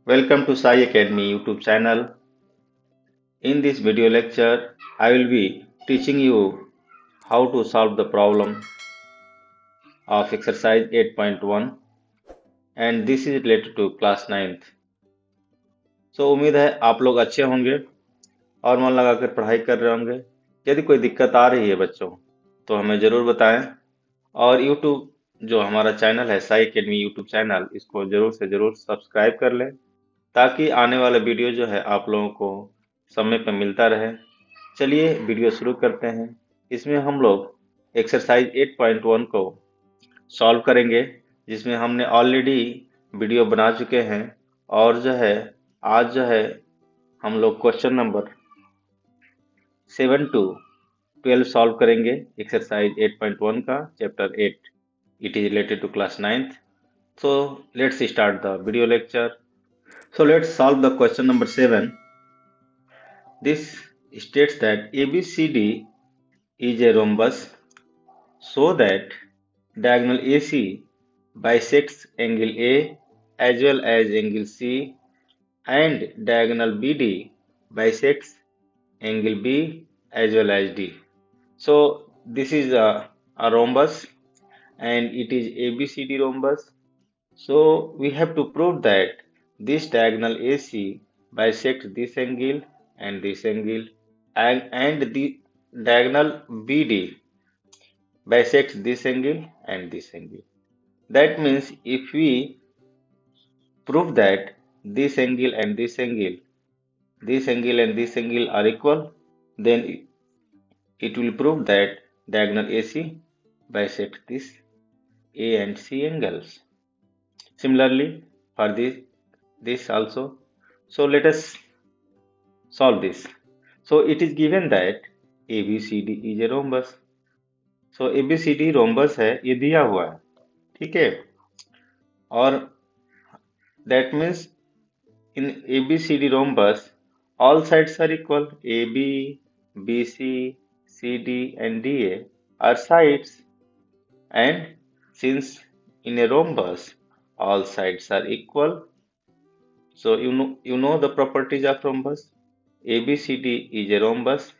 Welcome to Sai Academy YouTube channel. In this video lecture, I will be teaching you how to solve the problem of exercise 8.1 and this is related to class 9th. So उम्मीद है आप लोग अच्छे होंगे और मन लगाकर पढ़ाई कर रहे होंगे। यदि कोई दिक्कत आ रही है बच्चों तो हमें ज़रूर बताएं और YouTube जो हमारा चैनल है साई अकेडमी यूट्यूब चैनल इसको ज़रूर से ज़रूर सब्सक्राइब कर लें ताकि आने वाला वीडियो जो है आप लोगों को समय पर मिलता रहे। चलिए वीडियो शुरू करते हैं। इसमें हम लोग एक्सरसाइज 8.1 को सॉल्व करेंगे जिसमें हमने ऑलरेडी वीडियो बना चुके हैं और जो है आज जो है हम लोग क्वेश्चन नंबर 7 to 12 सॉल्व करेंगे एक्सरसाइज 8.1 का chapter 8 it is related to class 9th। So let's start the video lecture. So let's solve the question number 7. This states that ABCD is a rhombus so that diagonal AC bisects angle A as well as angle C and diagonal BD bisects angle B as well as D. So this is a rhombus and it is ABCD rhombus. So we have to prove that this diagonal AC bisects this angle and this angle and the diagonal BD bisects this angle and this angle. That means if we prove that this angle and this angle, this angle and this angle are equal, then it will prove that diagonal AC bisects this A and C angles. Similarly, for this also. So let us solve this. So it is given that ABCD is a rhombus. So ABCD rhombus है ये दिया हुआ है, ठीक है। और that means in ABCD rhombus all sides are equal. AB, BC, CD and DA are sides, and since in a rhombus all sides are equal, so you know the properties of rhombus. ABCD is a rhombus,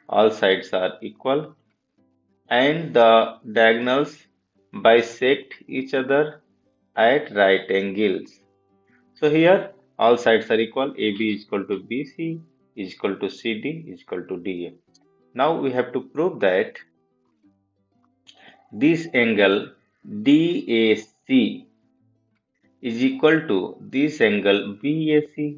all sides are equal, and the diagonals bisect each other at right angles. So here all sides are equal. AB is equal to BC is equal to CD is equal to DA. Now we have to prove that this angle DAC is equal to this angle BAC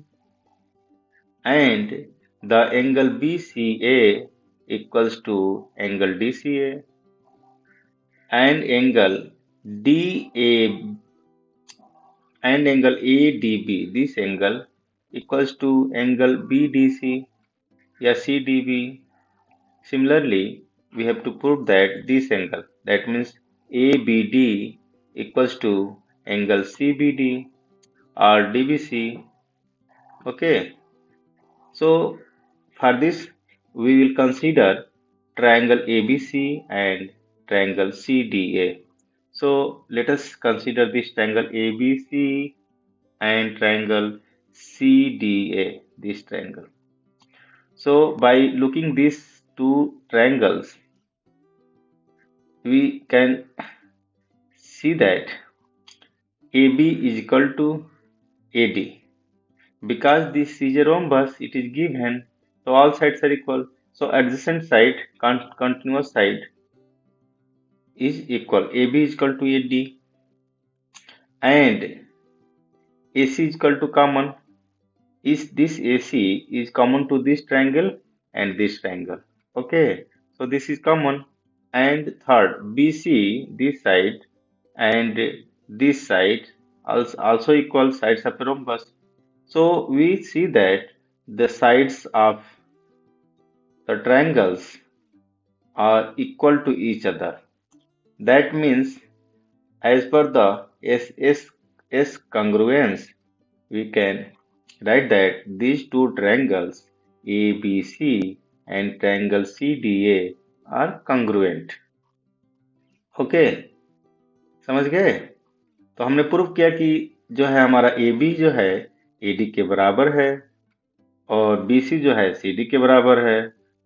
and the angle BCA equals to angle DCA and angle DA and angle ADB, this angle equals to angle BDC या CDB. Similarly, we have to prove that this angle, that means ABD equals to angle CBD or DBC. Okay, so for this we will consider triangle ABC and triangle CDA. So let us consider this triangle ABC and triangle CDA, this triangle. So by looking these two triangles, we can see that AB is equal to AD. Because this is a rhombus, it is given, so all sides are equal. So adjacent side, continuous side is equal. AB is equal to AD and AC is equal to common. Is this AC is common to this triangle and this triangle. Okay, so this is common. And third, BC, this side and this side also equal sides of a rhombus. So we see that the sides of the triangles are equal to each other. That means as per the S congruence, we can write that these two triangles ABC and triangle CDA are congruent. Okay, समझ गए। तो हमने prove किया कि जो है हमारा AB जो है AD के बराबर है और BC जो है CD के बराबर है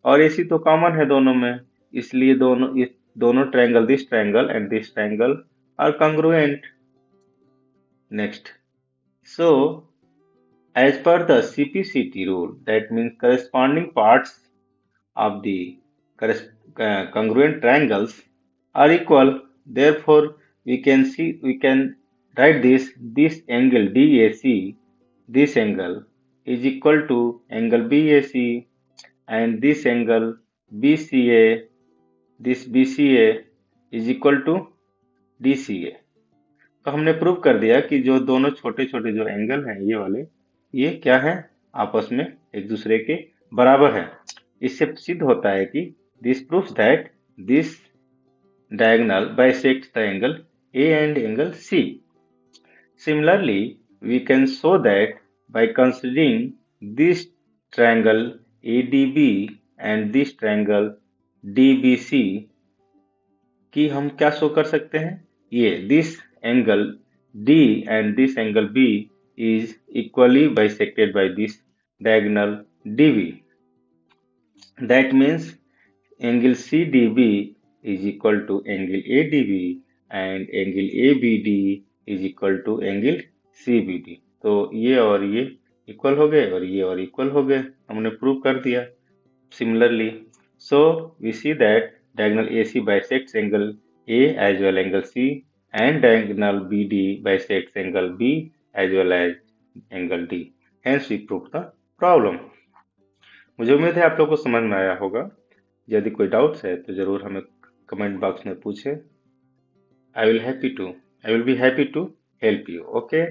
और AC तो कॉमन है दोनों में, इसलिए दोनों triangle, this triangle and this triangle are congruent. Next, so as per the CPCT rule, that means corresponding parts of the congruent triangles are equal. Therefore, we can write this angle DAC, this angle is equal to angle BAC, and this angle BCA, this BCA is equal to DCA. तो हमने prove कर दिया कि जो दोनों छोटे छोटे जो एंगल हैं ये वाले, ये क्या है, आपस में एक दूसरे के बराबर है. इससे सिद्ध होता है कि this proves that this diagonal bisects the angle A and angle C. Similarly, we can show that by considering this triangle ADB and this triangle DBC कि हम क्या शो कर सकते हैं, ये this angle D and this angle B is equally bisected by this diagonal DB. That means angle CDB is equal to angle ADB and angle ABD is equal to angle CBD. तो ये और ये equal हो गए और ये और equal हो गए, हमने प्रूव कर दिया. Similarly, so we see that diagonal AC bisects angle A as well angle C and diagonal BD bisects angle B as well as angle D. Hence we proved the problem. मुझे उम्मीद है आप लोगों को समझ में आया होगा. यदि कोई डाउट्स है तो जरूर हमें कमेंट बॉक्स में पूछें. I will be happy to help you. Okay.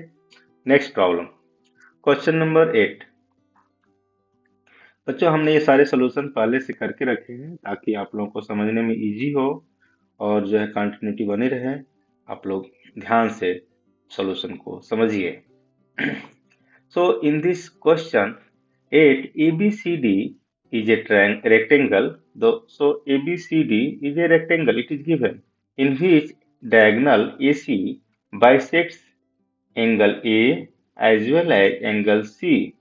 Next problem. Question number 8. बच्चों, हमने ये सारे सोल्यूशन पहले से करके रखे हैं ताकि आप लोगों को समझने में इजी हो और जो है कंटिन्यूटी बनी रहे. आप लोग ध्यान से सॉल्यूशन को समझिए. So in this question 8, ABCD is a rectangle. So ABCD is a rectangle, it is given, in which diagonal AC bisects angle A as well as angle C.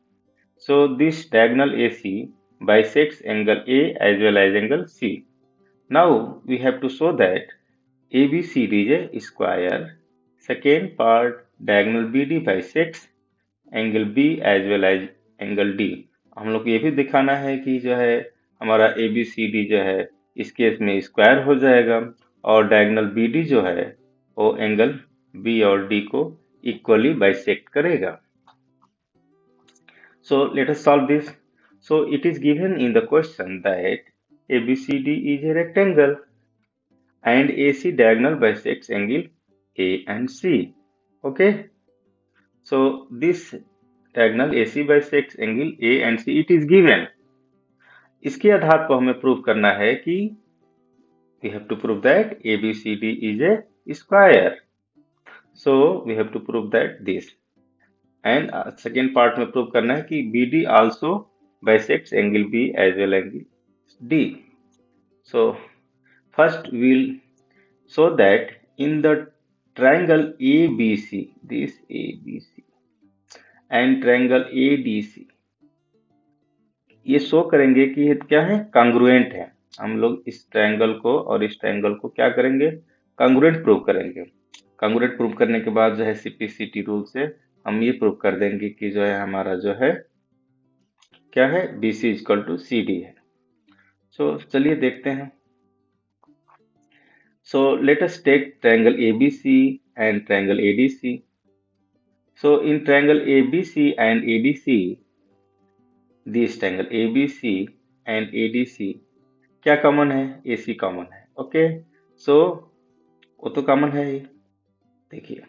So this diagonal AC bisects angle A as well as angle C. Now we have to show that ABCD is a square. Second part, diagonal BD bisects angle B as well as angle D. हम लोग को ये भी दिखाना है कि जो है हमारा ABCD जो है इस केस में स्क्वायर हो जाएगा और डायगोनल BD जो है वो एंगल B और D को इक्वली बाइसेक्ट करेगा. So let us solve this. So it is given in the question that ABCD is a rectangle and AC diagonal bisects angle A and C. Okay. So this diagonal AC bisects angle A and C. It is given. इसके आधार पर हमें prove करना है कि we have to prove that ABCD is a square. So we have to prove that this. And second part में prove करना है कि BD also bisects angle B as well as angle D. So first we'll show that in the triangle ABC, this ABC and triangle ADC, ये show करेंगे कि ये क्या है, कॉन्ग्रुएंट है. हम लोग इस ट्रायंगल को और इस ट्रायंगल को क्या करेंगे, कॉन्ग्रुएंट प्रूव करेंगे. कॉन्ग्रुएंट प्रूव करने के बाद जो है CPCT रूल से हम ये प्रूव कर देंगे कि जो है हमारा जो है क्या है, BC इक्वल टू CD है. सो चलिए देखते हैं. So let us take triangle ABC and triangle ADC. So in triangle ABC and ADC, this triangle ABC and ADC क्या कॉमन है, AC कॉमन है. ओके. सो वो तो कॉमन है ही, देखिए.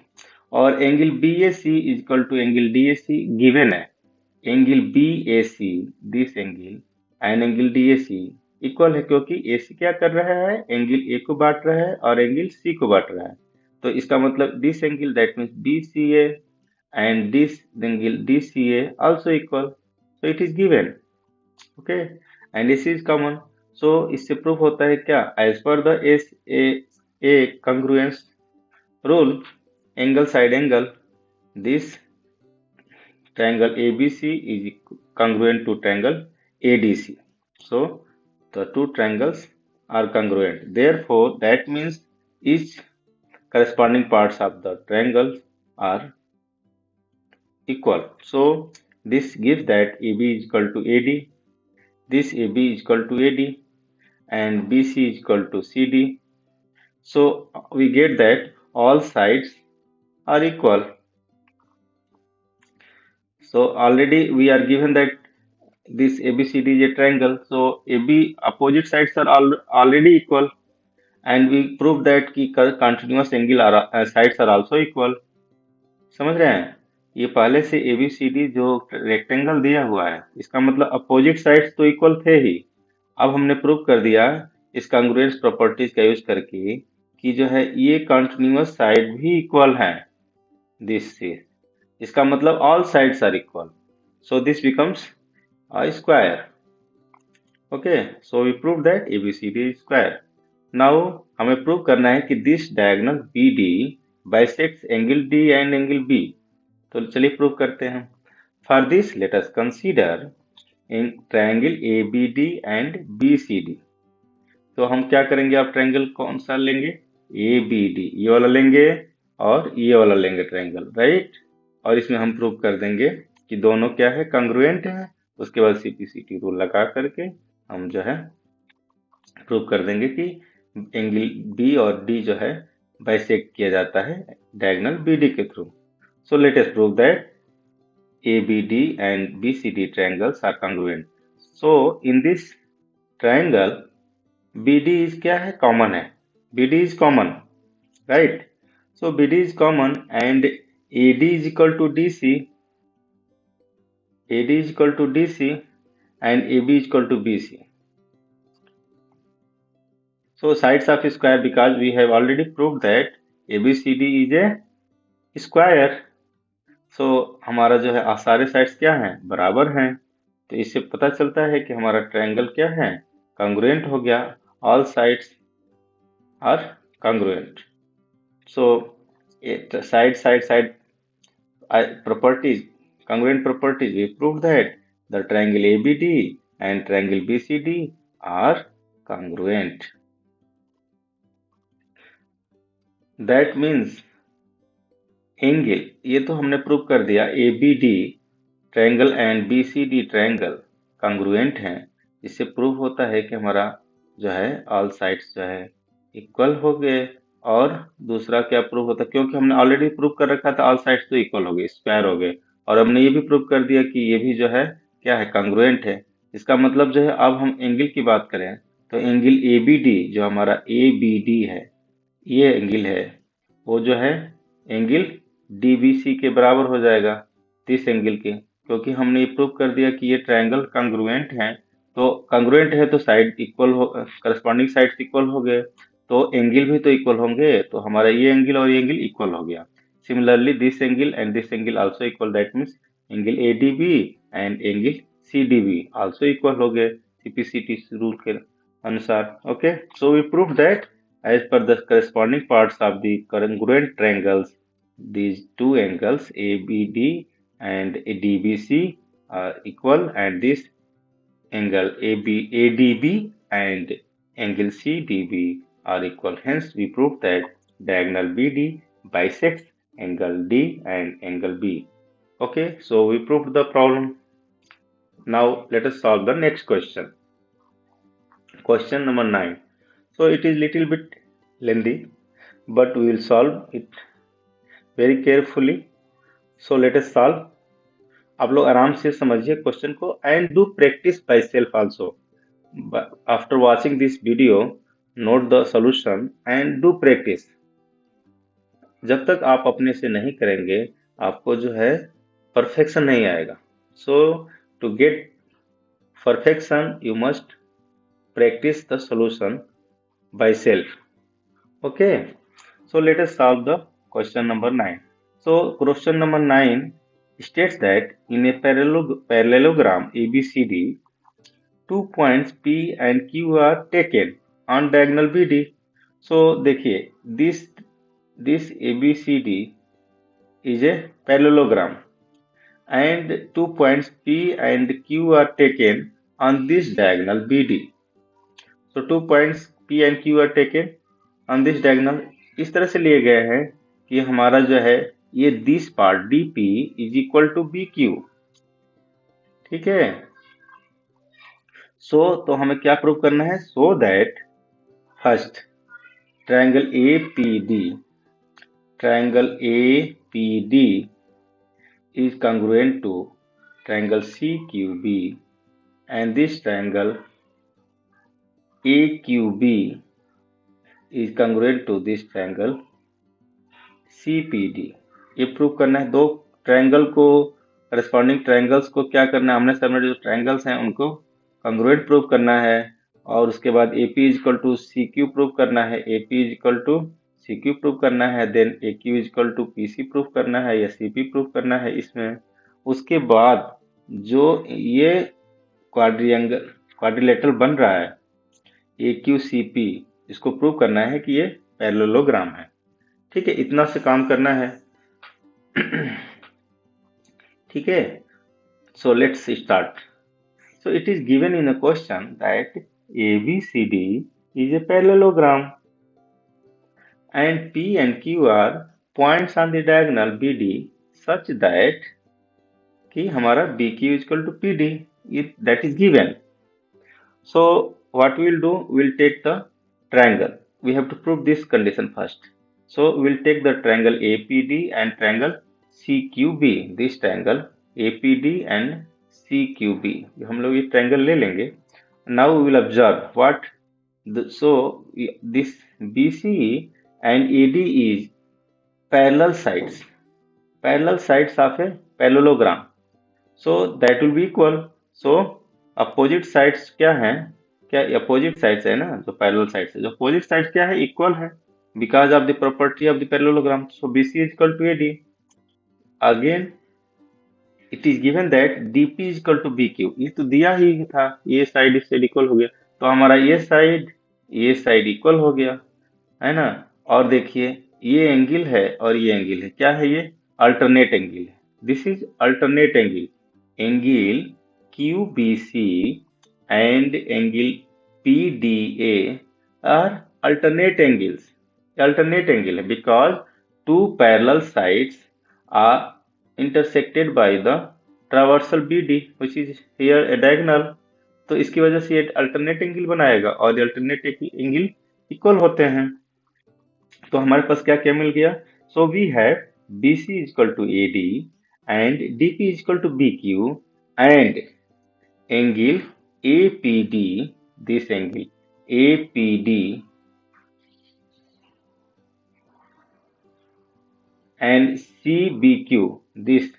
और angle BAC equal to angle DAC given है. Angle BAC, this angle and angle DAC equal है क्योंकि AC क्या कर रहा है, एंगल A को बांट रहा है और एंगल C को बांट रहा है. तो इसका मतलब this angle that means BCA and this angle DCA also equal. So it is given. Okay. And AC is common. So इससे प्रूफ होता है क्या, as per the SA congruence रूल, angle side angle, this triangle ABC is congruent to triangle ADC. So the two triangles are congruent. Therefore, that means each corresponding parts of the triangle are equal. So this gives that AB is equal to AD, this AB is equal to AD, and BC is equal to CD. So we get that all sides are equal. So already we are given that this ABCD is a triangle. So AB opposite sides are already equal, and we prove that कि continuous angle sides are also equal. समझ रहे हैं? ये पहले से ABCD जो rectangle दिया हुआ है, इसका मतलब अपोजिट साइड्स तो इक्वल थे ही. अब हमने प्रूव कर दिया इस कांग्रुएंस प्रॉपर्टीज का यूज करके कि जो है ये कंटिन्यूअस साइड भी इक्वल है दिस से. इसका मतलब all sides are equal. So this becomes a square. Okay, so we prove that ABCD is square. Now हमें प्रूव करना है कि this diagonal BD bisects angle D and angle B. तो चलिए प्रूव करते हैं. For this let us consider in triangle ABD and BCD. तो हम क्या करेंगे, आप ट्रायंगल कौन सा लेंगे, ABD, ये वाला लेंगे और ये वाला लेंगे ट्रायंगल, राइट. और इसमें हम प्रूव कर देंगे कि दोनों क्या है, कंग्रुएंट है. उसके बाद CPCT रूल लगा करके हम जो है प्रूव कर देंगे कि एंगल B और D जो है बाइसेक्ट किया जाता है डायगोनल BD के through. So let us prove that ABD and BCD triangles are congruent. So in this triangle BD is क्या है, कॉमन है. BD is common, right? So BD is common and AD is equal to DC. AD is equal to DC and AB is equal to BC. So sides of square, because we have already proved that ABCD is a square. So हमारा जो है सारे sides क्या हैं, बराबर हैं. तो इससे पता चलता है कि हमारा ट्रायंगल क्या है, कॉन्ग्रुएंट हो गया. All sides are congruent. So side properties, congruent properties, we proved that the triangle ABD and triangle BCD are congruent. That means angle, ये तो हमने प्रूव कर दिया ABD triangle and BCD triangle congruent हैं. इससे prove होता है कि हमारा जो है ऑल साइड्स जो है इक्वल हो गए. और दूसरा क्या प्रूव होता है, क्योंकि हमने ऑलरेडी प्रूव कर रखा था ऑल साइड्स तो इक्वल हो गए, स्क्वायर हो गए. और हमने ये भी प्रूव कर दिया कि ये भी जो है क्या है, कॉन्ग्रुएंट है. इसका मतलब जो है अब हम एंगल की बात करें तो एंगल ABD जो हमारा ABD है, ये एंगल है, वो जो है एंगल DBC के बराबर हो जाएगा, 30 एंगल के. क्योंकि हमने ये प्रूव कर दिया कि ये ट्रायंगल कॉन्ग्रुएंट है. तो कॉन्ग्रुएंट है तो साइड इक्वल हो, करस्पॉन्डिंग साइड्स इक्वल हो गए, तो एंगल भी तो इक्वल होंगे. तो हमारा ये एंगल और ये एंगल इक्वल हो गया. Similarly this angle and this angle also equal. That means angle ADB and angle CDB also equal हो गए CPCT रूल के अनुसार. Okay, so we prove that as per the corresponding parts of the congruent triangles, these two angles ABD and DBC are equal, and this angle ADB and angle CDB are equal. Hence, we prove that diagonal BD bisects angle D and angle B. Okay, so we proved the problem. Now let us solve the next question. Question number 9. So it is little bit lengthy, but we will solve it very carefully. So let us solve. आप लोग आराम से समझिए question को and do practice by self also. After watching this video, note the solution and do practice. जब तक आप अपने से नहीं करेंगे आपको जो है परफेक्शन नहीं आएगा. So to get perfection you must practice the solution by self. Okay, so let us solve the question number 9. So question number 9 states that in a parallelogram ABCD, 2 points P and Q are taken on diagonal BD. So देखिए this ABCD is a parallelogram and 2 points P and Q are taken on this diagonal BD. So 2 points P and Q are taken on this diagonal. इस तरह से लिए गए हैं कि हमारा जो है ये this part DP is equal to BQ. ठीक है. तो हमें क्या प्रूव करना है? So that first triangle APD is congruent to triangle CQB, and this triangle AQB is congruent to this triangle CPD. ये प्रूव करना है. दो ट्रायंगल को, करस्पॉन्डिंग ट्रायंगल्स को क्या करना है? हमने सामने जो ट्रायंगल्स हैं उनको कॉन्ग्रुएंट प्रूव करना है. और उसके बाद AP is equal to CQ prove करना है. AP is equal to CQ prove करना है. Then AQ is equal to PC prove करना है या CP प्रूव करना है इसमें. उसके बाद जो ये क्वाड्रिलेटरल बन रहा है AQCP, इसको प्रूव करना है कि ये पैरेललोग्राम है. ठीक है, इतना से काम करना है. ठीक है. So let's start. So it is given in a question that ABCD is a parallelogram and P and Q are points on the diagonal BD such that कि हमारा BQ is equal to PD. That is given. So what we will do? We will take the triangle. We have to prove this condition first. So we will take the triangle APD and triangle CQB. This triangle APD and CQB. हम लोग ये triangle ले लेंगे. Now we will observe what. So this BC and AD is parallel sides. Parallel sides of a parallelogram. So that will be equal. So opposite sides क्या हैं? क्या opposite sides है ना, जो parallel sides है, जो opposite sides क्या है? Equal है. Because of the property of the parallelogram. So BC is equal to AD. Again, it is given that DP is equal to BQ. ये तो दिया ही था. ये साइड इस साइड इक्वल हो गया, तो हमारा ये साइड इक्वल हो गया, है ना. और देखिए ये एंगल है और ये एंगल है. क्या है ये? अल्टरनेट एंगल है. This is alternate angle. Angle QBC and angle PDA are alternate angles. Alternate angle है because two parallel sides are intersected by the traversal BD which is here a diagonal. तो इसकी वजह से ये alternate angle बनाएगा और ये alternate angle equal होते हैं. तो हमारे पास क्या क्या मिल गया? So we have BC is equal to AD and DP is equal to BQ and angle APD, this angle APD and CBQ, this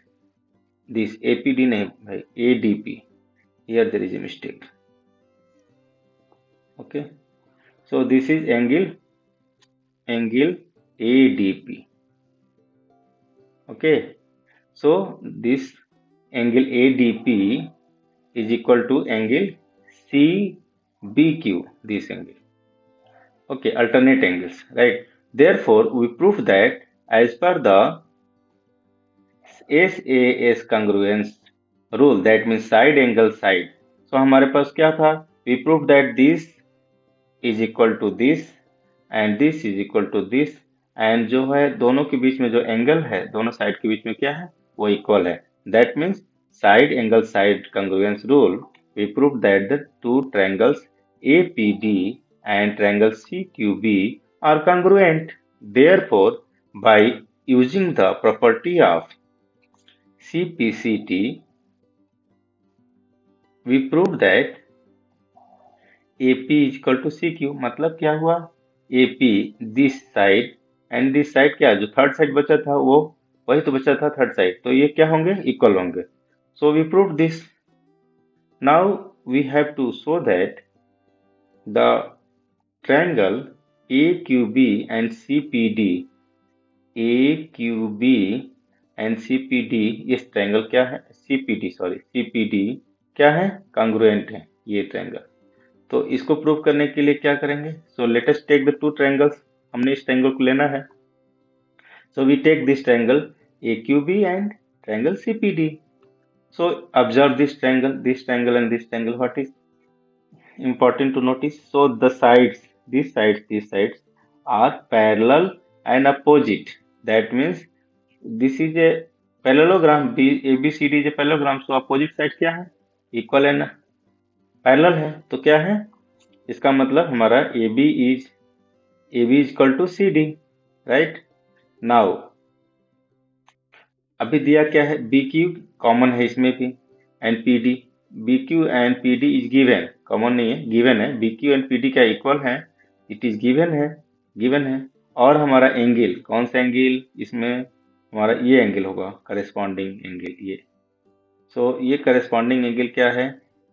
APD नहीं भाई, ADP. Here there is a mistake. Okay, so this is angle ADP. Okay, so this angle ADP is equal to angle CBQ, this angle. Okay, alternate angles, right? Therefore, we prove that as per the SAS congruence rule, that means side angle side. So हमारे पास क्या था? We proved that this is equal to this and this is equal to this, and जो है दोनों के बीच में जो angle है, दोनों साइड के बीच में क्या है? वो इक्वल है. That means side angle side congruence rule. We proved that the two triangles APD and triangle CQB are congruent. Therefore, by using the property of CPCT, we proved that AP is equal to CQ. मतलब क्या हुआ? AP this side and this side क्या, जो third side बचा था वो वही तो बचा था थर्ड साइड, तो ये क्या होंगे? इक्वल होंगे. So we proved this. Now we have to show that the triangle AQB and CPD, इस ट्रायंगल क्या है? CPD क्या है? कॉन्ग्रुएंट है ये ट्रायंगल. तो इसको प्रूव करने के लिए क्या करेंगे? So let us take the two triangles. हमने इस ट्रायंगल को लेना है. So we take this triangle AQB and triangle CPD. So observe this triangle and this triangle. What is important to notice? So the sides, these sides are parallel and opposite. That means this is a parallelogram. ABCD is a parallelogram. So opposite side क्या है? Equal and parallel है. तो क्या है? इसका मतलब हमारा AB is equal to CD, right? Now अभी दिया क्या है? BQ कॉमन है इसमें भी and PD. BQ and PD is given, common नहीं है, गिवन है. BQ एंड PD क्या इक्वल है? इट इज गिवन है. और हमारा एंगल, कौन सा एंगल इसमें? हमारा ये एंगल होगा, करेस्पॉन्डिंग एंगल ये. सो ये करेस्पॉन्डिंग एंगल क्या है?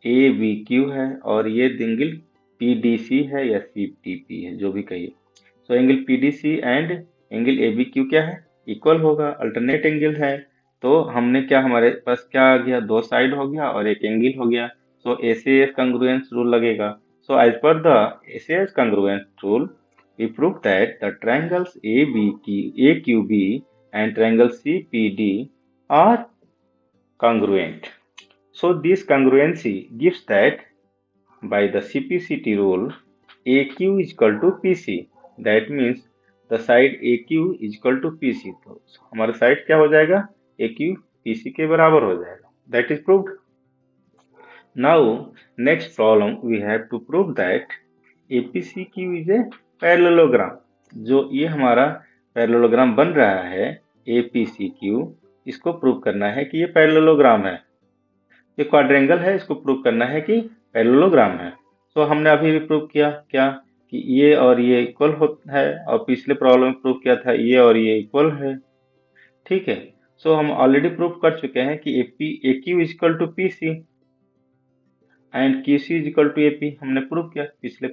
ABQ है और ये एंगल PDC है या CTP है, जो भी कहिए. So angle PDC and angle ABQ क्या है? इक्वल होगा, अल्टरनेट एंगल है. तो हमने क्या, हमारे पास क्या आ गया? दो साइड हो गया और एक एंगल हो गया. सो SAS कंग्रुएंस रूल लगेगा. So as per the SAS congruence rule we prove that the triangles AQB and triangle CPD are congruent. So this congruency gives that by the CPCT rule AQ is equal to PC. That means the side AQ is equal to PC. तो हमारा side क्या हो जाएगा? AQ PC के बराबर हो जाएगा. That is proved. Now next problem we have to prove that APCQ is a parallelogram. जो ये हमारा पैरेललोग्राम बन रहा है APCQ, इसको प्रूव करना है कि ये पैरेललोग्राम है. ये क्वाड्रेंगल है, इसको प्रूव करना है कि पैरेललोग्राम है. तो हमने अभी भी प्रूव किया क्या? कि ये और ये इक्वल है, और पिछले प्रॉब्लम में प्रूव किया था ये और ये इक्वल है. ठीक है. सो हम ऑलरेडी प्रूव कर चुके हैं कि AQ is equal to PC and QC is equal to AP. हमने प्रूव किया पिछले,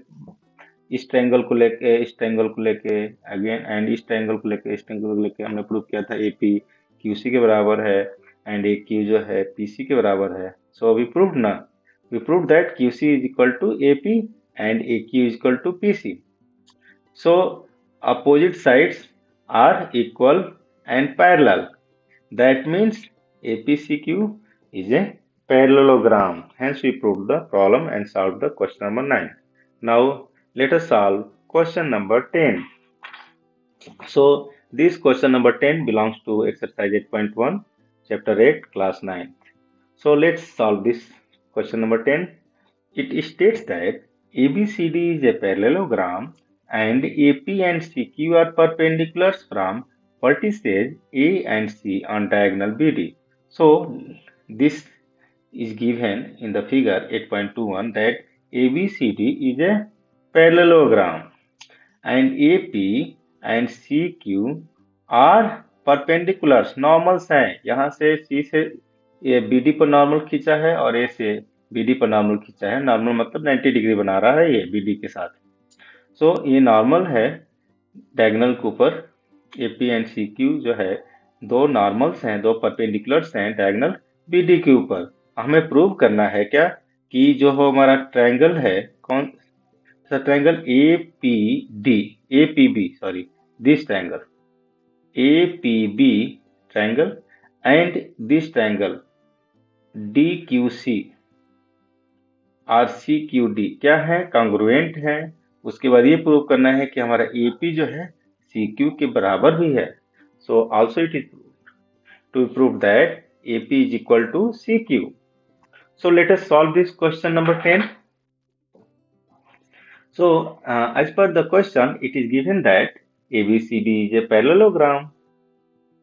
इस ट्रायंगल को लेके अगेन, एंड इस ट्रायंगल को लेके हमने प्रूव किया था AP QC के बराबर है एंड AQ जो है PC के बराबर है. सो वी प्रूव्ड ना, we proved that QC is equal to AP and AQ is equal to PC. So opposite sides are equal and parallel. That means APCQ is a parallelogram. Hence we proved the problem and solved the question number 9. Now let us solve question number 10. So this question number 10 belongs to exercise 8.1, chapter 8, class 9. So let's solve this question number 10. It states that ABCD is a parallelogram and AP and CQ are perpendiculars from vertices A and C on diagonal BD. So this is given in the figure 8.21 that ABCD is a parallelogram and AP and CQ are perpendiculars, normals हैं. यहाँ से C से ये BD पर normal खींचा है और A से BD पर नॉर्मल खींचा है. नॉर्मल मतलब 90 डिग्री बना रहा है ये BD के साथ. सो ये नॉर्मल है डायगोनल के ऊपर. AP एंड CQ जो है दो नॉर्मल्स हैं, दो परपेंडिकुलर्स हैं डायगोनल BD के ऊपर. हमें प्रूव करना है क्या कि जो हमारा ट्रायंगल है, कौन सा triangle? APB, sorry, this triangle APB triangle and this triangle DQC और CQD क्या है? कॉन्ग्रुएंट है. उसके बाद ये प्रूव करना है कि हमारा AP जो है CQ के बराबर भी है. So also it is to prove that AP is equal to CQ. So let us solve this question number 10. So as per the question, it is given that ABCD is a parallelogram.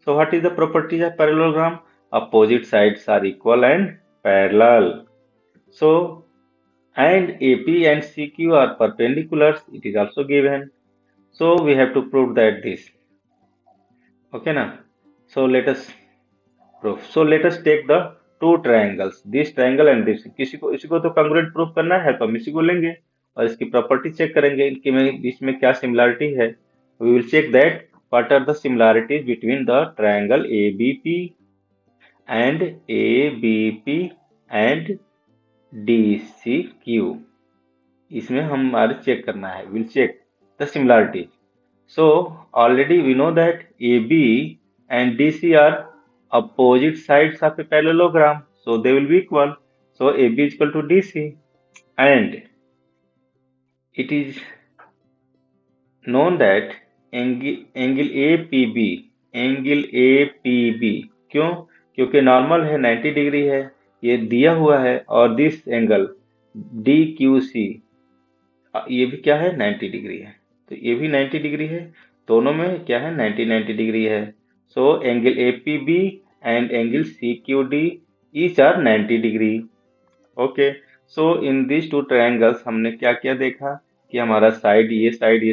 So what is the properties of parallelogram? Opposite sides are equal and parallel. So and AP and CQ are perpendiculars. It is also given. So we have to prove that this. Okay na? So let us prove. So let us take the two triangles, this triangle and this. इसी को तो congruent proof करना है, तो हम इसी को लेंगे और इसकी प्रॉपर्टी चेक करेंगे इनके में बीच में क्या सिमिलरिटी है. We will check that what are the similarities between the triangle ABP and DCQ. इसमें हमारे चेक करना है. We'll check the similarities. So already we know that AB and DC are opposite sides of a parallelogram. so they will be equal. So AB is equal to DC, and it is known that angle A P B क्यों? क्योंकि normal है 90 degree है, ये दिया हुआ है, और this angle D Q C ये भी क्या है 90 डिग्री है, तो ये भी 90 डिग्री है, दोनों में क्या है 90 डिग्री है. So angle A P B and angle C Q D each are 90 degree. Okay, so in this two triangles हमने क्या क्या देखा कि हमारा ये साइड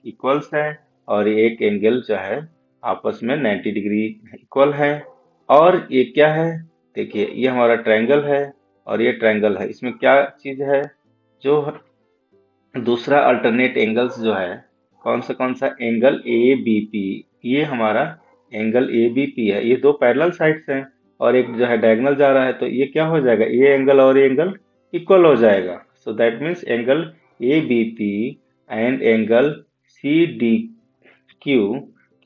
इक्वल्स है, और एक एंगल जो है आपस में 90 डिग्री इक्वल है. और ये क्या है, देखिए ये हमारा ट्रायंगल है और ये ट्रायंगल है, इसमें क्या चीज है, जो दूसरा अल्टरनेट एंगल्स जो है कौन सा एंगल ए बी पी, ये हमारा एंगल ए बी पी है, ये दो पैरेलल साइड्स हैं और एक जो है डायगोनल जा रहा है, तो ये क्या हो जाएगा, ये एंगल और ये एंगल इक्वल हो जाएगा. So that means angle A B P and angle C D Q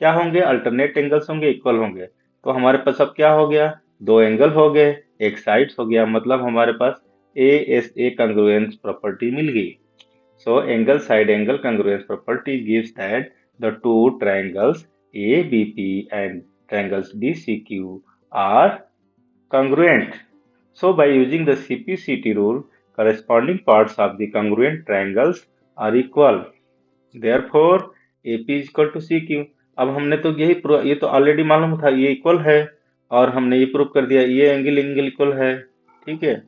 क्या होंगे, अल्टरनेट एंगल्स होंगे, इक्वल होंगे. तो हमारे पास अब क्या हो गया, दो एंगल हो गए, एक साइड्स हो गया, मतलब हमारे पास ए एस ए कंग्रुएंस प्रॉपर्टी मिल गई. So angle side angle congruence property gives that the two triangles ABP and triangles DCQ are congruent. So by using the CPCT rule, corresponding parts of the congruent triangles are equal. Therefore, AP is equal to CQ. अब हमने तो ये तो already मालूम था, ये equal है, और हमने ये प्रूव कर दिया, ये एंगल इक्वल है, ठीक है,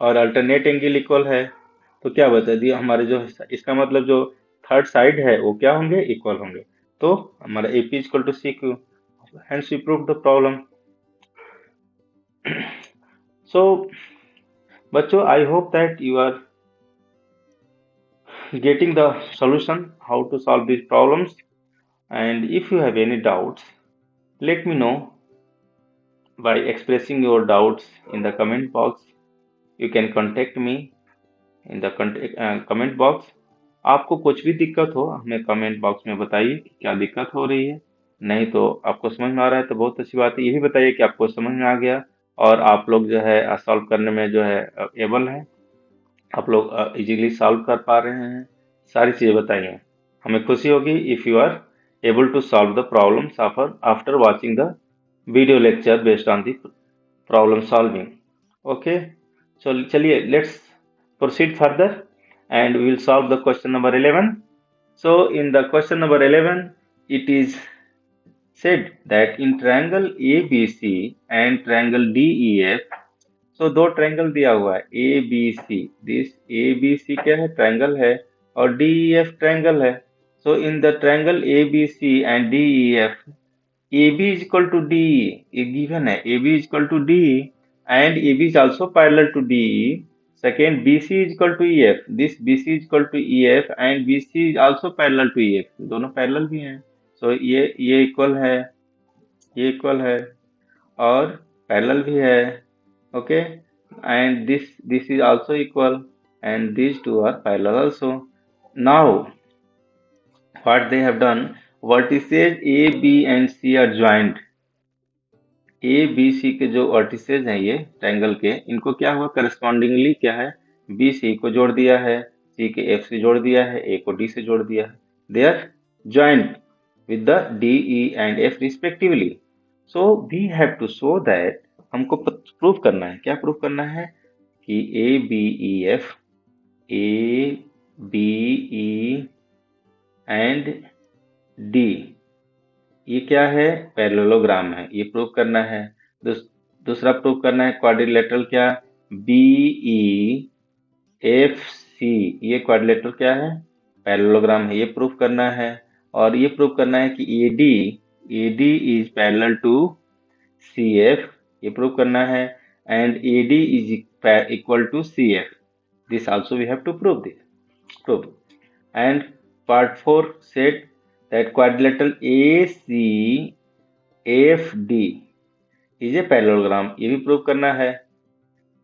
और अल्टरनेट एंगल इक्वल है. तो क्या बता दिया, हमारे जो इसका मतलब जो थर्ड साइड है वो क्या होंगे, इक्वल होंगे. तो हमारा AP is equal to CQ. Hence we prove the problem. So बच्चों, I hope that you are getting the solution how to solve these problems, and if you have any doubts, let me know by expressing your doubts in the comment box. You can contact me in the comment box. आपको कुछ भी दिक्कत हो हमें comment box में बताइए कि क्या दिक्कत हो रही है. नहीं तो आपको समझ में आ रहा है तो बहुत अच्छी बात है, ये भी बताइए कि आपको समझ में आ गया और आप लोग जो है सॉल्व करने में जो है एबल है, आप लोग इजीली सॉल्व कर पा रहे हैं. सारी चीज़ें बताइए, हमें खुशी होगी if you are able to solve the problems after watching the video lecture based on the problem solving. Okay, चलिए let's proceed further and we will solve the question number 11. So in the question number 11 it is said that in triangle ABC and triangle DEF, so दो triangle दिया हुआ है ABC, this ABC क्या है, triangle है, और DEF triangle है. so in the triangle ABC and DEF, AB is equal to DE, ये given है, AB is equal to DE and AB is also parallel to DE. Second, BC is equal to EF. This BC is equal to EF and BC is also parallel to EF. दोनों parallel भी हैं. So ये equal है, ये equal है, और parallel भी है. Okay, and this is also equal, and these two are parallel also. Now, what they have done, vertices A, B and C are joined. A B C के जो vertices हैं ये ट्रायंगल के, इनको क्या हुआ, करस्पॉन्डिंगली क्या है, बी सी को जोड़ दिया है, सी के एफ से जोड़ दिया है, ए को डी से जोड़ दिया है. They are joint with the D E and F respectively. So we have to show that, हमको प्रूफ करना है, क्या प्रूफ करना है, कि A B E and D ये क्या है, पैरेललोग्राम है, ये प्रूव करना है. दूसरा प्रूव करना है क्वाड्रिलेटरल, क्या, बी ई एफ सी, ये क्वाड्रिलेटरल क्या है, पैरेललोग्राम है, ये प्रूव करना है. और ये प्रूव करना है कि A D is parallel to C F, ये प्रूव करना है, and A D is equal to C F. This also we have to prove. And part 4 set that quadrilateral ACFD is a parallelogram, ये भी prove करना है.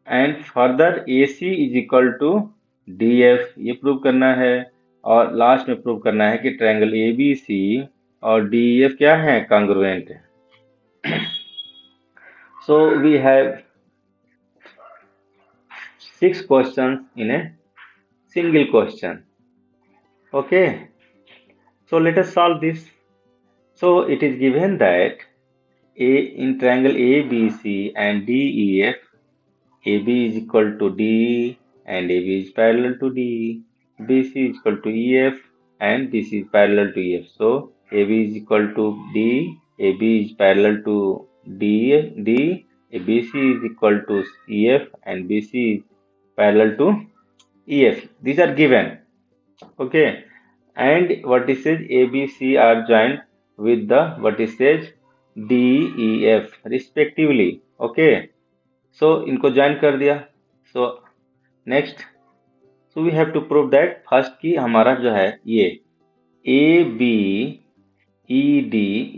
And further AC is equal to DF, ये prove करना है. और last में prove करना है कि ट्रायंगल ABC और DEF क्या है, कॉन्ग्रुएंट है. So we have 6 questions in a single question. Okay, so let us solve this. So it is given that in triangle ABC and DEF, AB is equal to D and AB is parallel to D. BC is equal to EF and BC is parallel to EF. So AB is equal to D, AB is parallel to D, BC is equal to EF and BC is parallel to EF. These are given. Okay, and what it says ABC are joined with the what it says DEF respectively. Okay, so इनको join कर दिया. So next, so we have to prove that first कि हमारा जो है ये ABED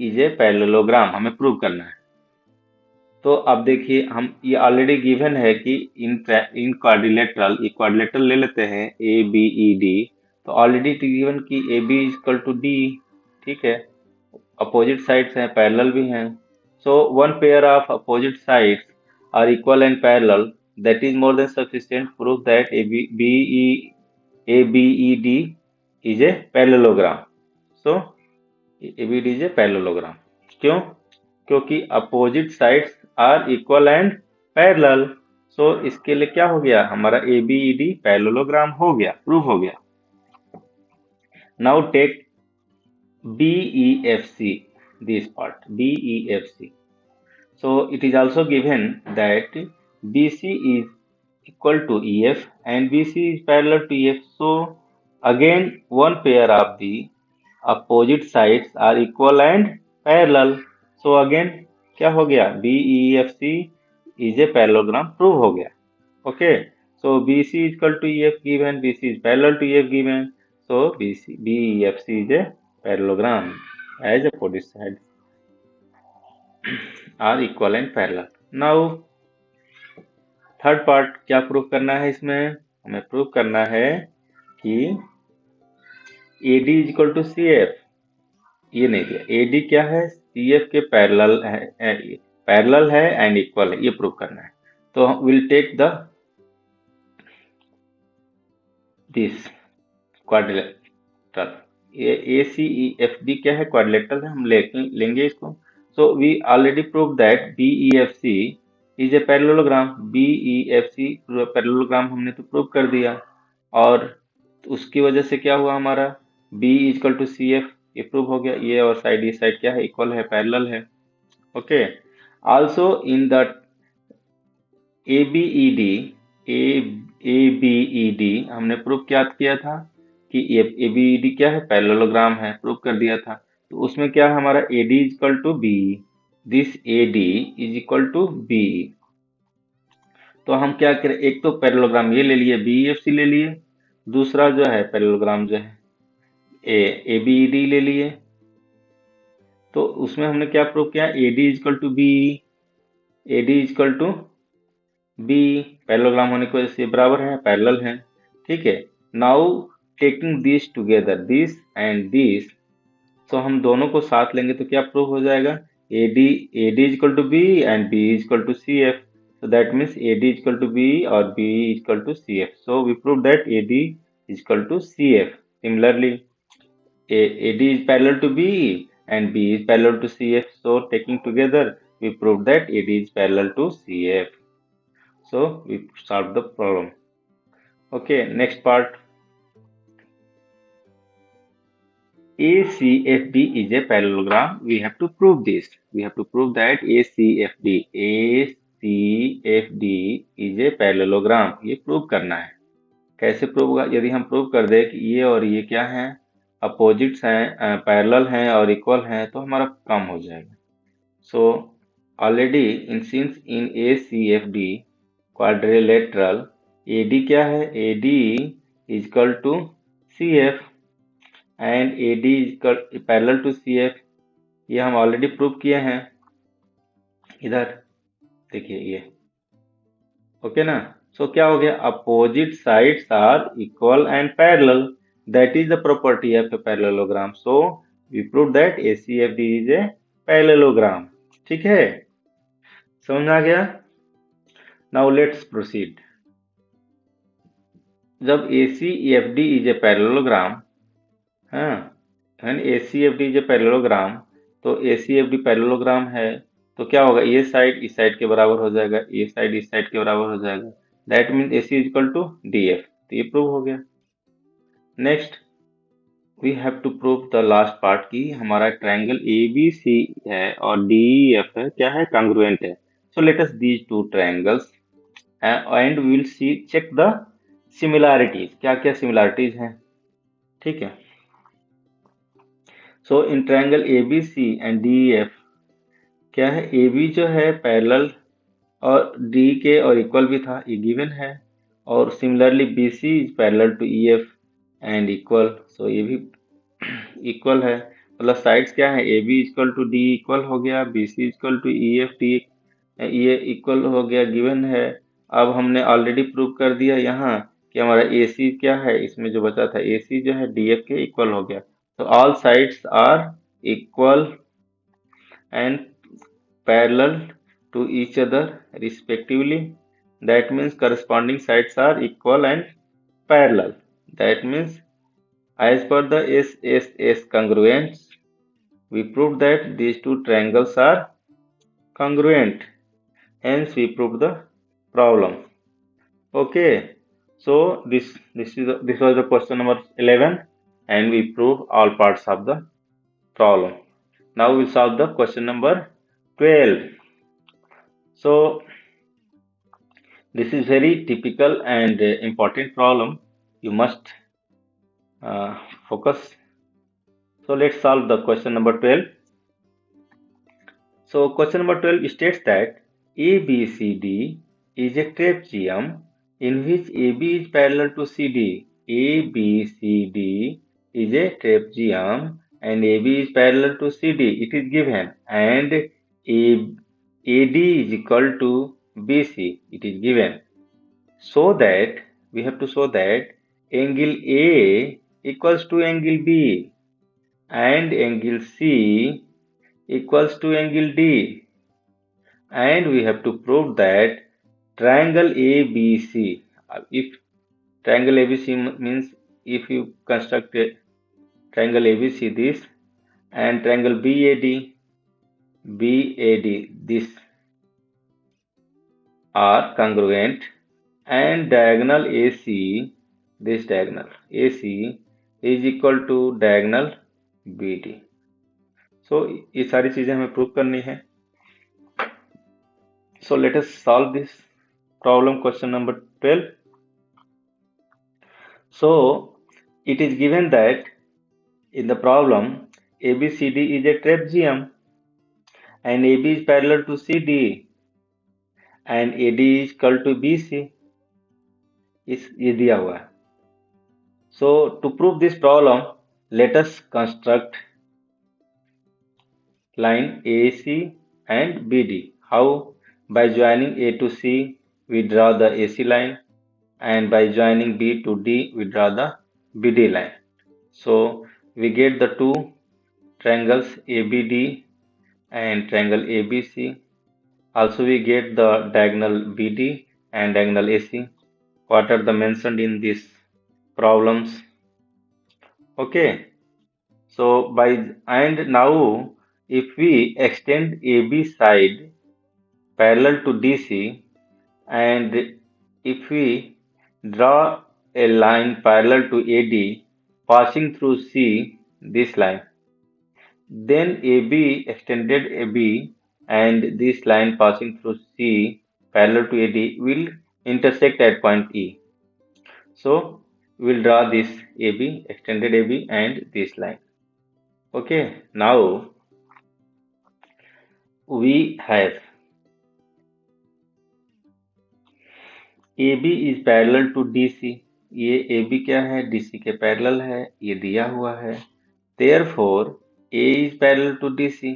is a parallelogram हमें prove करना है. तो अब देखिए हम ये ऑलरेडी गिवन है कि इन क्वाड्रिलेटरल ये क्वाड्रिलेटरल ले लेते हैं ABED. तो ऑलरेडी गिवन कि AB is equal to D. ठीक है, अपोजिट साइड्स हैं, पैरेलल भी हैं. So one pair of opposite sides are equal and parallel, that is more than sufficient proof that ABED is a parallelogram. So ABED is a parallelogram. क्यों? क्योंकि opposite sides are equal and parallel. So इसके लिए क्या हो गया, हमारा ABED parallelogram हो गया, प्रूव हो गया. Now take BEFC, this part BEFC. So it is also given that BC is equal to EF and BC is parallel to EF. So again one pair of the opposite sides are equal and parallel. So again क्या हो गया, BEFC is a parallelogram, prove हो गया. Okay, so BC is equal to EF given, BC is parallel to EF given. So BEFC is a parallelogram as opposite sides are equal and parallel. Now third part क्या prove करना है, इसमें हमें prove करना है कि AD is equal to CF. ये नहीं दिया, AD क्या है, CF के पैरेलल है एंड इक्वल है, ये प्रूव करना है. तो will take the this quadrilateral, ACEFD क्या है, क्वाड्रिलेटरल है, हम लेंगे इसको. So we already prove that BEFC is a parallelogram. BEFC parallelogram हमने तो प्रूव कर दिया, और उसकी वजह से क्या हुआ, हमारा B इक्वल टू CF ये प्रूव हो गया. ये और साइड, ये साइड क्या है, इक्वल है, पैरेलल है. Okay, also in the ABED हमने प्रूव क्या किया था कि ABED क्या है, पैरेललोग्राम है, प्रूव कर दिया था. तो उसमें क्या है, हमारा AD is equal to B, this AD is equal to B. तो हम क्या करें, एक तो पैरेललोग्राम ये ले लिए, BEFC ले लिए, दूसरा जो है पैरेललोग्राम जो है ABED ले लिए. तो उसमें हमने क्या प्रूव किया, AD is equal to B, AD is equal to B, parallelogram होने की वजह से बराबर है, पैरेलल है. ठीक है, now taking this together, this and this, तो हम दोनों को साथ लेंगे तो क्या प्रूव हो जाएगा, AD is equal to B and B is equal to CF. So that means AD is equal to B or B is equal to CF. So we prove that AD is equal to CF. Similarly, AD is parallel to B and B is parallel to CF. So taking together, we prove that AD is parallel to CF. So we solve the problem. Okay, next part. ACFD is a parallelogram. We have to prove this. We have to prove that ACFD is a parallelogram. ये prove करना है. कैसे prove होगा, यदि हम prove कर दे कि ये और ये क्या हैं, अपोजिट्स हैं, पैरेलल हैं और इक्वल हैं, तो हमारा काम हो जाएगा. So already since in ACFD quadrilateral AD क्या है, AD is equal to CF and AD is parallel to CF. ये हम ऑलरेडी प्रूव किए हैं, इधर देखिए ये. ओके ना. सो क्या हो गया, opposite sides are equal and parallel, that is the property of a parallelogram. So we prove that ACFD is a parallelogram. ठीक है, समझ आ गया. Now let's proceed. जब ACFD इज ए पैरेललोग्राम, हाँ, and ACFD is a parallelogram, तो ACFD parallelogram है तो क्या होगा, ये साइड इस साइड के बराबर हो जाएगा, ये साइड इस साइड के बराबर हो जाएगा। That means AC is equal to DF, तो ये प्रूव हो गया। Next we have to prove the last part की हमारा ट्रायंगल ABC है और DEF है, क्या है, कॉन्ग्रुएंट है। So let us these two triangles and we will see check the similarities, क्या क्या सिमिलैरिटीज हैं, ठीक है। So in triangle ABC and DEF क्या है, AB जो है पैरेलल और D के और इक्वल भी था, ये गिवन है। और similarly BC is parallel to EF and equal, so ये भी इक्वल है। मतलब साइड्स क्या है, AB equal to D equal हो गया, BC equal to EF, D ये इक्वल हो गया, गिवन है। अब हमने ऑलरेडी प्रूव कर दिया यहाँ कि हमारा AC क्या है, इसमें जो बचा था AC जो है DF के इक्वल हो गया। तो all sides are equal and parallel to each other respectively. That means corresponding sides are equal and parallel. That means as per the SSS congruence, we proved that these two triangles are congruent. Hence we proved the problem. Okay. So this was the question number 11 and we proved all parts of the problem. Now we'll solve the question number 12. So this is very typical and important problem. You must uh, focus. So let's solve the question number 12. So question number 12 states that ABCD is a trapezium in which AB is parallel to CD. ABCD is a trapezium and AB is parallel to CD. It is given, and AD is equal to BC. It is given. So that we have to show that angle A equals to angle B and angle C equals to angle D, and we have to prove that triangle ABC, if triangle ABC means if you construct a triangle ABC this and triangle BAD this are congruent, and diagonal AC, this diagonal AC is equal to diagonal BD. So ये सारी चीजें हमें prove करनी है. So let us solve this problem, question number 12. So it is given that in the problem ABCD is a trapezium and AB is parallel to CD and AD is equal to BC. ये दिया हुआ है. So to prove this problem, let us construct line AC and BD. How? By joining A to C, we draw the AC line, and by joining B to D, we draw the BD line. So we get the two triangles ABD and triangle ABC. Also we get the diagonal BD and diagonal AC. What are the mentioned in these problems? Okay. So and now if we extend AB side parallel to DC, and if we draw a line parallel to AD passing through C, this line, then AB extended AB and this line passing through C parallel to AD will intersect at point E. So we'll draw this AB, extended AB and this line. Okay, now we have AB is parallel to DC. ये AB क्या है, DC के parallel है, ये दिया हुआ है. Therefore A is parallel to DC.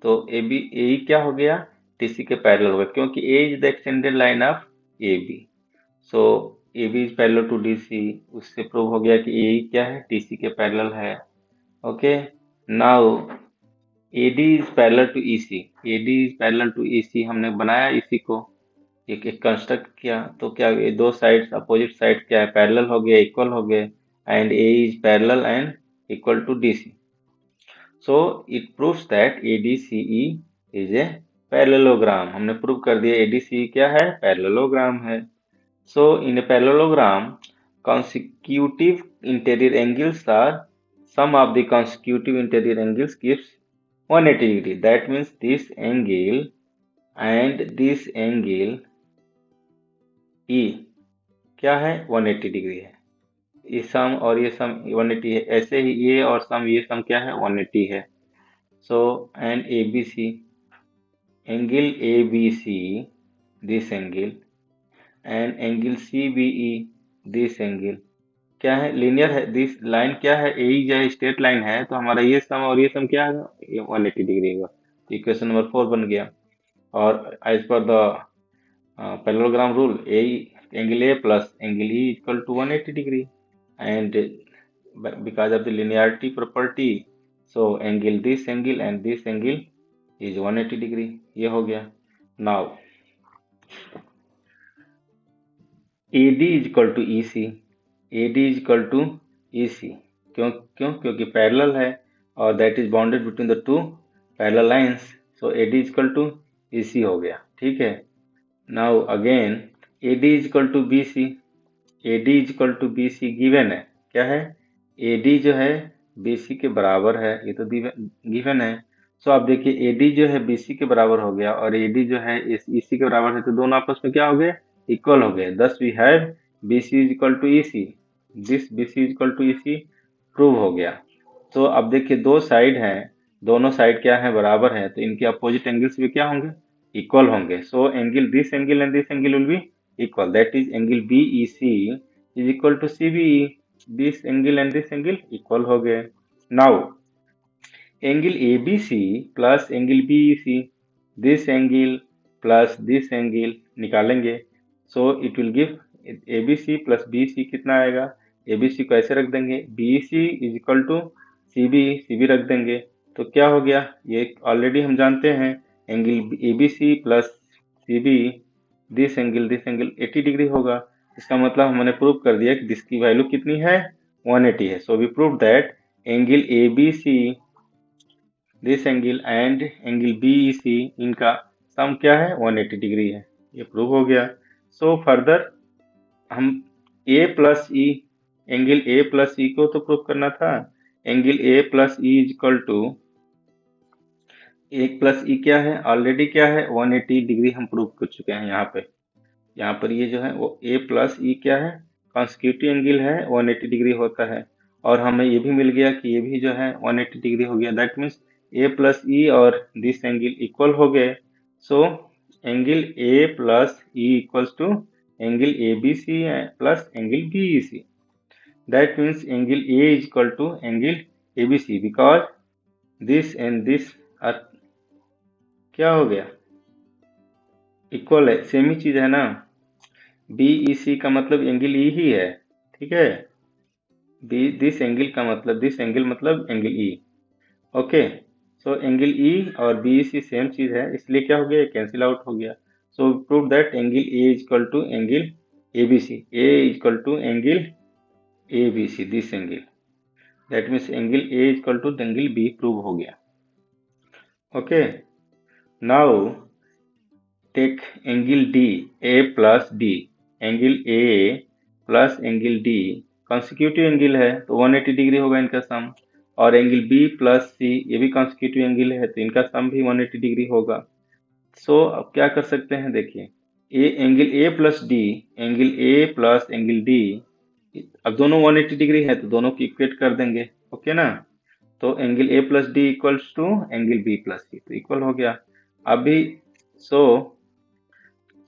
तो A क्या हो गया, DC के पैरेलल हो गया, क्योंकि A is the extended line of AB. So AB is parallel to DC. उससे प्रूव हो गया कि A क्या है, DC के पैरेलल है. Okay. Now AD is parallel to EC. AD is parallel to EC. हमने बनाया EC को. एक कंस्ट्रक्ट किया, तो क्या ये दो साइड्स अपोजिट साइड क्या है, पैरेलल हो गया, इक्वल हो गए, and A is parallel and equal to D C. So it proves that ADCE is a parallelogram. हमने प्रूव कर दिया ADCE क्या है, पैरेललोग्राम है. So in a parallelogram consecutive interior angles are sum of the consecutive interior angles gives 180 degree. That means this angle and this angle E क्या है, 180 degree है. ये सम और ये सम 180 है. ऐसे ही ये और सम, ये सम क्या है, 180 है. So and ABC, angle ABC, this angle, and angle CBE, this angle क्या है, लीनियर है. दिस लाइन क्या है, ए जो स्ट्रेट लाइन है, तो हमारा ये सम और ये सम क्या है, ये 180 डिग्री होगा. इक्वेशन नंबर 4 बन गया. और as per the parallelogram rule, a angle A plus angle E equal to 180 degree, and because of the linearity property, so angle this angle and this angle is 180 degree. ये हो गया. Now AD is equal to EC. AD is equal to EC. क्योंकि parallel है और that is bounded between the two parallel lines. So AD is equal to EC हो गया. ठीक है. Now again AD is equal to BC. AD is equal to BC given है. क्या है, AD जो है BC के बराबर है, ये तो गिवन है. सो आप देखिए AD जो है BC के बराबर हो गया और AD जो है EC के बराबर है, तो दोनों आपस में क्या हो गए, इक्वल हो गए. Thus we have BC is equal to EC. This BC is equal to EC prove हो गया. तो अब देखिए दो साइड हैं, दोनों साइड क्या है, बराबर है, तो इनके अपोजिट एंगल्स भी क्या होंगे, इक्वल होंगे. So angle this angle and this angle will be equal. That is angle BEC is equal to CBE. This angle and this angle equal हो गए. Now angle ABC plus angle BEC, this angle plus this angle निकालेंगे. So it will give ABC plus BC कितना आएगा, ABC को ऐसे रख देंगे, BEC is equal to CBE, CB रख देंगे. तो क्या हो गया, ये ऑलरेडी हम जानते हैं, angle ABC plus CBE this angle 80 degree होगा. इसका मतलब हमने प्रूव कर दिया कि दिस की वैल्यू कितनी है, 180 है. So we prove that angle ABC, this angle and angle BEC, इनका सम क्या है, 180 डिग्री है. ये प्रूव हो गया. सो फर्दर हम A plus E, angle A plus E को तो प्रूव करना था. Angle A plus E is equal to, एक प्लस ई क्या है, ऑलरेडी क्या है, 180 डिग्री हम प्रूव कर चुके हैं. यहाँ पर ये जो है वो ए प्लस ई क्या है, कॉन्सिक्यूटिव एंगल है, 180 डिग्री होता है. और हमें ये भी मिल गया कि ये भी जो है 180 डिग्री हो गया. That means A plus E और दिस एंगल इक्वल हो गए. So angle A plus E equals to angle A B C plus angle B E C. That means angle A is equal to angle A B C, because this and this are क्या हो गया, equal है, same ही चीज है ना. BEC का मतलब angle E ही है. ठीक है. दिस एंगल का मतलब, दिस एंगल मतलब angle E. Okay. So angle E और BEC सेम चीज है, इसलिए क्या हो गया, कैंसिल आउट हो गया. So prove that angle A is equal to angle ABC. A is equal to angle ABC, this angle. That means angle A is equal to angle B prove हो गया. Okay. Now take angle D, A plus D. Angle A plus angle D consecutive angle है, तो 180 degree होगा इनका सम. और angle B plus C, ये भी consecutive angle है, तो इनका सम भी 180 डिग्री होगा. सो अब क्या कर सकते हैं, देखिए angle A plus D, angle A plus angle D, अब दोनों 180 डिग्री है, तो दोनों को इक्वेट कर देंगे. ओके ना. तो angle A plus D equals to angle B plus C, तो इक्वल हो गया. अभी सो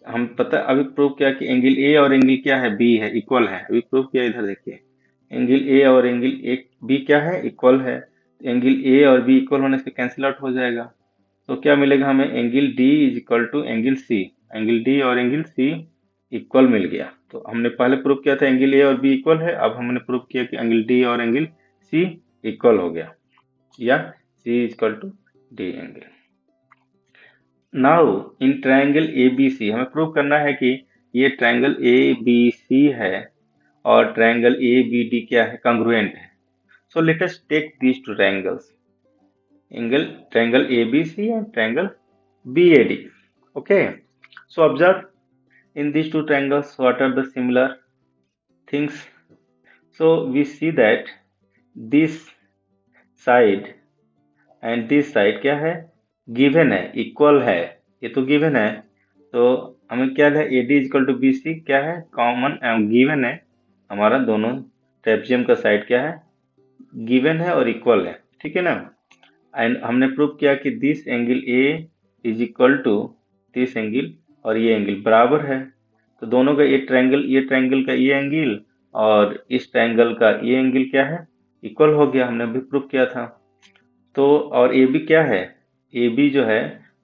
हम पता अभी प्रूव किया कि एंगल ए और एंगल क्या है, बी है, इक्वल है. अभी प्रूव किया, इधर देखिए एंगल ए और एंगल ए बी क्या है, इक्वल है. एंगल ए और बी इक्वल होने से कैंसिल आउट हो जाएगा. तो क्या मिलेगा हमें, angle D is equal to angle C. Angle D और एंगल सी इक्वल मिल गया. तो हमने पहले प्रूव किया था एंगल ए और बी इक्वल है, अब हमने प्रूव किया कि एंगल डी और एंगल सी इक्वल हो गया, या C is equal to D angle. Now in triangle A B C हमें प्रूव करना है कि ये ट्रायंगल ए बी सी है और ट्रायंगल ए बी डी क्या है, कंग्रुएंट है. So let us take these two triangles, triangle ABC and triangle BAD. Okay. So observe in these two triangles what are the similar things. So we see that this side and this side क्या है, given है, equal है. ये तो given है, तो हमें क्या है, AD इक्वल टू BC क्या है, कॉमन गिवन है. हमारा दोनों ट्रेपेजियम का साइड क्या है, गिवन है और इक्वल है. ठीक है ना. एंड हमने प्रूव किया कि this angle A is equal to this angle और ये एंगल बराबर है. तो दोनों का ये ट्रायंगल का ये एंगल और इस ट्रायंगल का ये एंगल क्या है, इक्वल हो गया. हमने अभी प्रूव किया था. तो और ए बी क्या है, ए बी जो है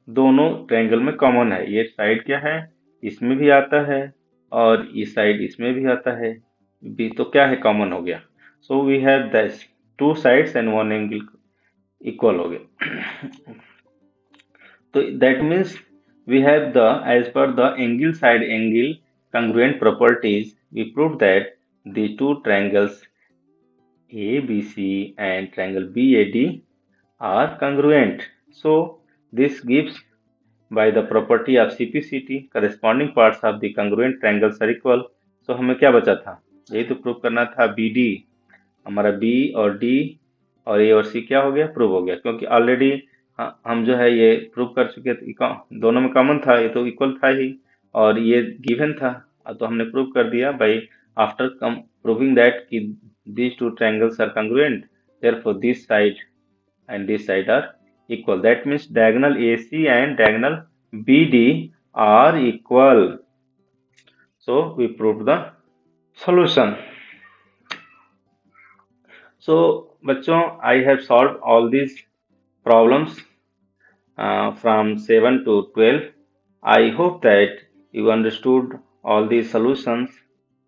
दोनों ट्रायंगल में कॉमन है. ये साइड क्या है, इसमें भी आता है और इस साइड इसमें भी आता है. बी तो क्या है, कॉमन हो गया. So we have this two sides and one angle equal हो गया. तो that means we have the as per the angle side angle congruent properties. We proved that the two triangles ABC and triangle BAD are congruent. So this gives by the property of CPCT corresponding parts of the congruent triangles are equal. So हमें क्या बचा था, यही तो prove करना था. BD हमारा B और D और A और C क्या हो गया, प्रूव हो गया. क्योंकि ऑलरेडी हम जो है ये प्रूव कर चुके थे, दोनों में कॉमन था, ये तो इक्वल था ही और ये गिवन था. तो हमने प्रूव कर दिया बाय आफ्टर प्रूविंग दैट कि these two triangles are congruent, therefore this side and this side are equal. That means diagonal AC and diagonal BD are equal. So we proved the solution. So बच्चों, I have solved all these problems from 7 to 12. I hope that you understood all these solutions.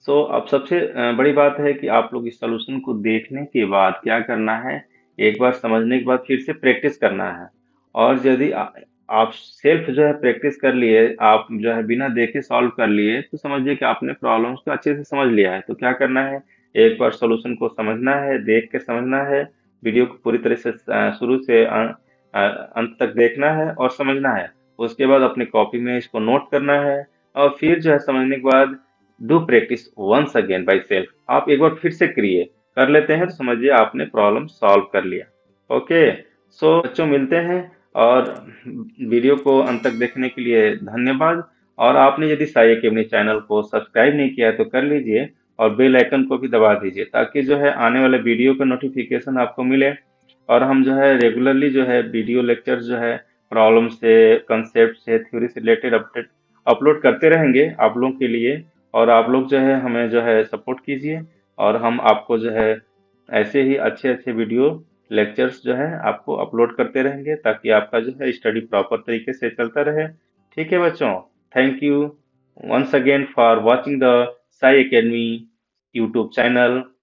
So अब सबसे बड़ी बात है कि आप लोग इस सॉल्यूशन को देखने के बाद क्या करना है, एक बार समझने के बाद फिर से प्रैक्टिस करना है. और यदि आप सेल्फ जो है प्रैक्टिस कर लिए, आप जो है बिना देखे सॉल्व कर लिए, तो समझिए कि आपने प्रॉब्लम्स को अच्छे से समझ लिया है. तो क्या करना है, एक बार सॉल्यूशन को समझना है, देख के समझना है, वीडियो को पूरी तरह से शुरू से अंत तक देखना है और समझना है. उसके बाद अपनी कॉपी में इसको नोट करना है और फिर जो है समझने के बाद do practice once again by self. आप एक बार फिर से करिए, कर लेते हैं तो समझिए आपने प्रॉब्लम सॉल्व कर लिया. ओके. सो बच्चों मिलते हैं और वीडियो को अंत तक देखने के लिए धन्यवाद. और आपने यदि साई अकेडमी चैनल को सब्सक्राइब नहीं किया है तो कर लीजिए और बेल आइकन को भी दबा दीजिए ताकि जो है आने वाले वीडियो का नोटिफिकेशन आपको मिले. और हम जो है रेगुलरली जो है वीडियो लेक्चर जो है प्रॉब्लम से, कंसेप्ट से, थ्योरी से रिलेटेड अपडेट अपलोड करते रहेंगे आप लोगों के लिए. और आप लोग जो है हमें जो है सपोर्ट कीजिए और हम आपको जो है ऐसे ही अच्छे अच्छे वीडियो लेक्चर्स जो है आपको अपलोड करते रहेंगे ताकि आपका जो है स्टडी प्रॉपर तरीके से चलता रहे. ठीक है बच्चों, thank you once again for watching the Sai Academy YouTube channel.